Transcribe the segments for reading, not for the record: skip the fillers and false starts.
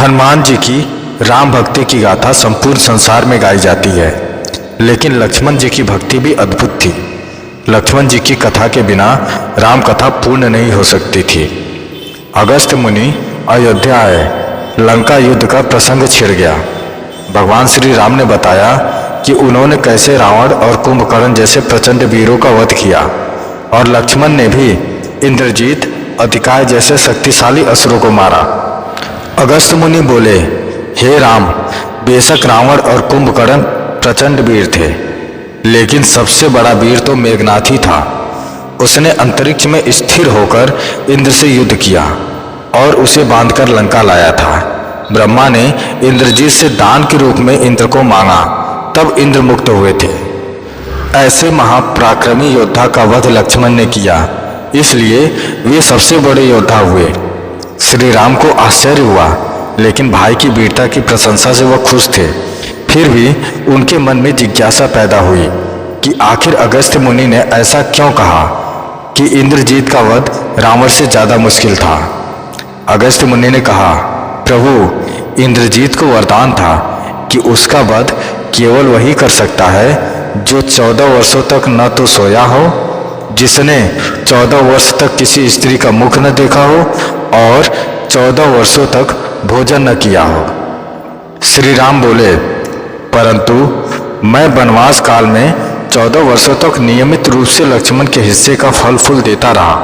हनुमान जी की राम भक्ति की गाथा संपूर्ण संसार में गाई जाती है, लेकिन लक्ष्मण जी की भक्ति भी अद्भुत थी। लक्ष्मण जी की कथा के बिना राम कथा पूर्ण नहीं हो सकती थी। अगस्त्य मुनि अयोध्या आए, लंका युद्ध का प्रसंग छिड़ गया। भगवान श्री राम ने बताया कि उन्होंने कैसे रावण और कुंभकर्ण जैसे प्रचंड वीरों का वध किया, और लक्ष्मण ने भी इंद्रजीत, अतिकाय जैसे शक्तिशाली असुरों को मारा। अगस्त्य मुनि बोले, हे राम, बेशक रावण और कुंभकर्ण प्रचंड वीर थे, लेकिन सबसे बड़ा वीर तो मेघनाथ ही था। उसने अंतरिक्ष में स्थिर होकर इंद्र से युद्ध किया और उसे बांधकर लंका लाया था। ब्रह्मा ने इंद्रजीत से दान के रूप में इंद्र को मांगा, तब इंद्र मुक्त हुए थे। ऐसे महापराक्रमी योद्धा का वध लक्ष्मण ने किया, इसलिए वे सबसे बड़े योद्धा हुए। श्री राम को आश्चर्य हुआ, लेकिन भाई की वीरता की प्रशंसा से वह खुश थे। फिर भी उनके मन में जिज्ञासा पैदा हुई कि आखिर अगस्त्य मुनि ने ऐसा क्यों कहा कि इंद्रजीत का वध रावण से ज्यादा मुश्किल था। अगस्त्य मुनि ने कहा, प्रभु, इंद्रजीत को वरदान था कि उसका वध केवल वही कर सकता है जो 14 वर्षों तक न तो सोया हो, जिसने 14 वर्ष तक किसी स्त्री का मुख न देखा हो और 14 वर्षों तक भोजन न किया हो। श्री राम बोले, परंतु मैं वनवास काल में 14 वर्षों तक नियमित रूप से लक्ष्मण के हिस्से का फल फूल देता रहा।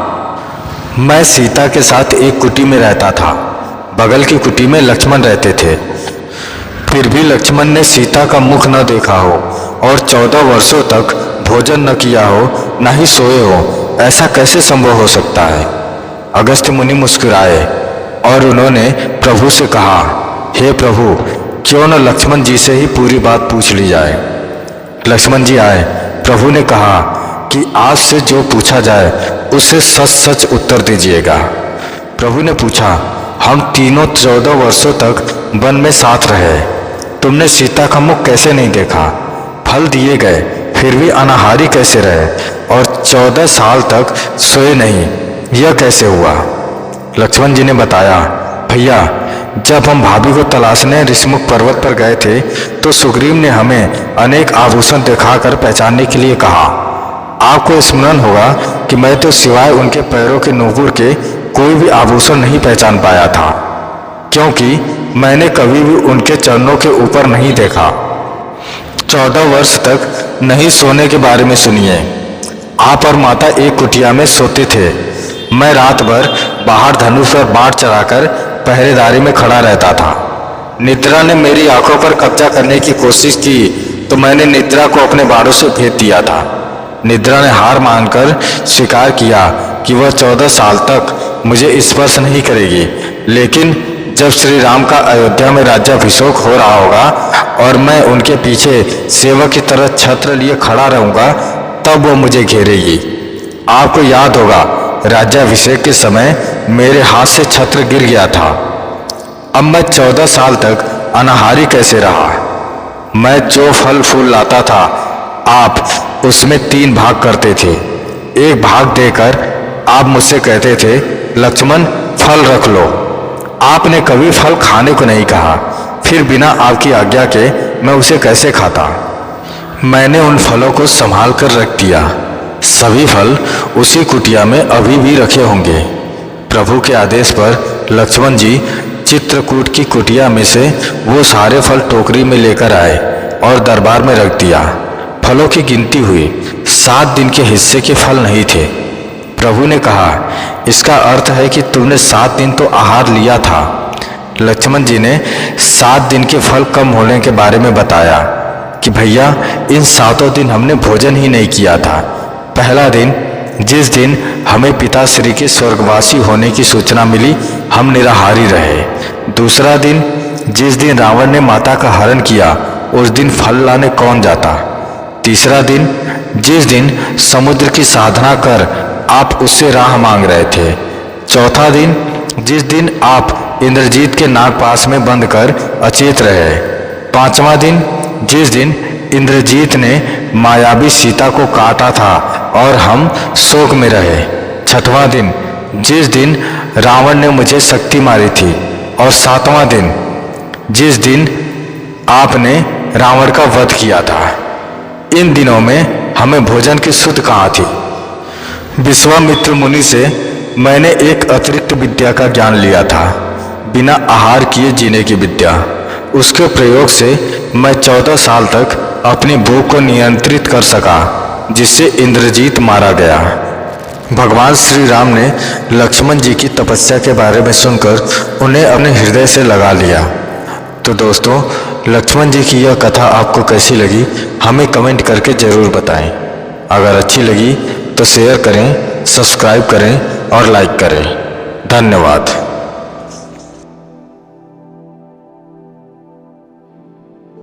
मैं सीता के साथ एक कुटी में रहता था, बगल की कुटी में लक्ष्मण रहते थे। फिर भी लक्ष्मण ने सीता का मुख न देखा हो और 14 वर्षों तक भोजन न किया हो, न ही सोए हो, ऐसा कैसे संभव हो सकता है। अगस्त्य मुनि मुस्कुराए और उन्होंने प्रभु से कहा, हे प्रभु, क्यों न लक्ष्मण जी से ही पूरी बात पूछ ली जाए। लक्ष्मण जी आए। प्रभु ने कहा कि आज से जो पूछा जाए उससे सच सच उत्तर दीजिएगा। प्रभु ने पूछा, हम तीनों 14 वर्षों तक वन में साथ रहे, तुमने सीता का मुख कैसे नहीं देखा? फल दिए गए फिर भी अनाहारी कैसे रहे और 14 साल तक सोए नहीं, यह कैसे हुआ? लक्ष्मण जी ने बताया, भैया, जब हम भाभी को तलाशने ऋषिमुख पर्वत पर गए थे तो सुग्रीव ने हमें अनेक आभूषण दिखाकर पहचानने के लिए कहा। आपको स्मरण होगा कि मैं तो सिवाय उनके पैरों के नुपुर के कोई भी आभूषण नहीं पहचान पाया था, क्योंकि मैंने कभी भी उनके चरणों के ऊपर नहीं देखा। 14 वर्ष तक नहीं सोने के बारे में सुनिए। आप और माता एक कुटिया में सोते थे। मैं रात भर बाहर धनुष और बाण चलाकर पहरेदारी में खड़ा रहता था। निद्रा ने मेरी आंखों पर कब्जा करने की कोशिश की तो मैंने निद्रा को अपने बाणों से भेद दिया था। निद्रा ने हार मानकर स्वीकार किया कि वह 14 साल तक मुझे स्पर्श नहीं करेगी, लेकिन जब श्री राम का अयोध्या में राज्याभिषेक हो रहा होगा और मैं उनके पीछे सेवक की तरह छत्र लिए खड़ा रहूंगा, तब वो मुझे घेरेगी। आपको याद होगा, राज्याभिषेक के समय मेरे हाथ से छत्र गिर गया था। अब मैं 14 साल तक अनाहारी कैसे रहा? मैं जो फल फूल लाता था, आप उसमें 3 भाग करते थे। एक भाग देकर आप मुझसे कहते थे, लक्ष्मण, फल रख लो। आपने कभी फल खाने को नहीं कहा, फिर बिना आपकी आज्ञा के मैं उसे कैसे खाता? मैंने उन फलों को संभाल कर रख दिया। सभी फल उसी कुटिया में अभी भी रखे होंगे। प्रभु के आदेश पर लक्ष्मण जी चित्रकूट की कुटिया में से वो सारे फल टोकरी में लेकर आए और दरबार में रख दिया। फलों की गिनती हुई, 7 दिन के हिस्से के फल नहीं थे। प्रभु ने कहा, इसका अर्थ है कि तुमने 7 दिन तो आहार लिया था। लक्ष्मण जी ने 7 दिन के फल कम होने के बारे में बताया कि भैया, इन 7 दिन हमने भोजन ही नहीं किया था। पहला दिन, जिस दिन हमें पिताश्री के स्वर्गवासी होने की सूचना मिली, हम निराहारी रहे। दूसरा दिन, जिस दिन रावण ने माता का हरण किया, उस दिन फल लाने कौन जाता? तीसरा दिन, जिस दिन समुद्र की साधना कर आप उससे राह मांग रहे थे। चौथा दिन, जिस दिन आप इंद्रजीत के नागपाश में बंद कर अचेत रहे। 5वां दिन, जिस दिन इंद्रजीत ने मायावी सीता को काटा था और हम शोक में रहे। 6वां दिन, जिस दिन रावण ने मुझे शक्ति मारी थी। और 7वां दिन, जिस दिन आपने रावण का वध किया था। इन दिनों में हमें भोजन की सुध कहाँ थी। विश्वामित्र मुनि से मैंने एक अतिरिक्त विद्या का ज्ञान लिया था, बिना आहार किए जीने की विद्या। उसके प्रयोग से मैं 14 साल तक अपनी भूख को नियंत्रित कर सका, जिससे इंद्रजीत मारा गया। भगवान श्री राम ने लक्ष्मण जी की तपस्या के बारे में सुनकर उन्हें अपने हृदय से लगा लिया। तो दोस्तों, लक्ष्मण जी की यह कथा आपको कैसी लगी हमें कमेंट करके ज़रूर बताएं। अगर अच्छी लगी तो शेयर करें, सब्सक्राइब करें और लाइक करें। धन्यवाद।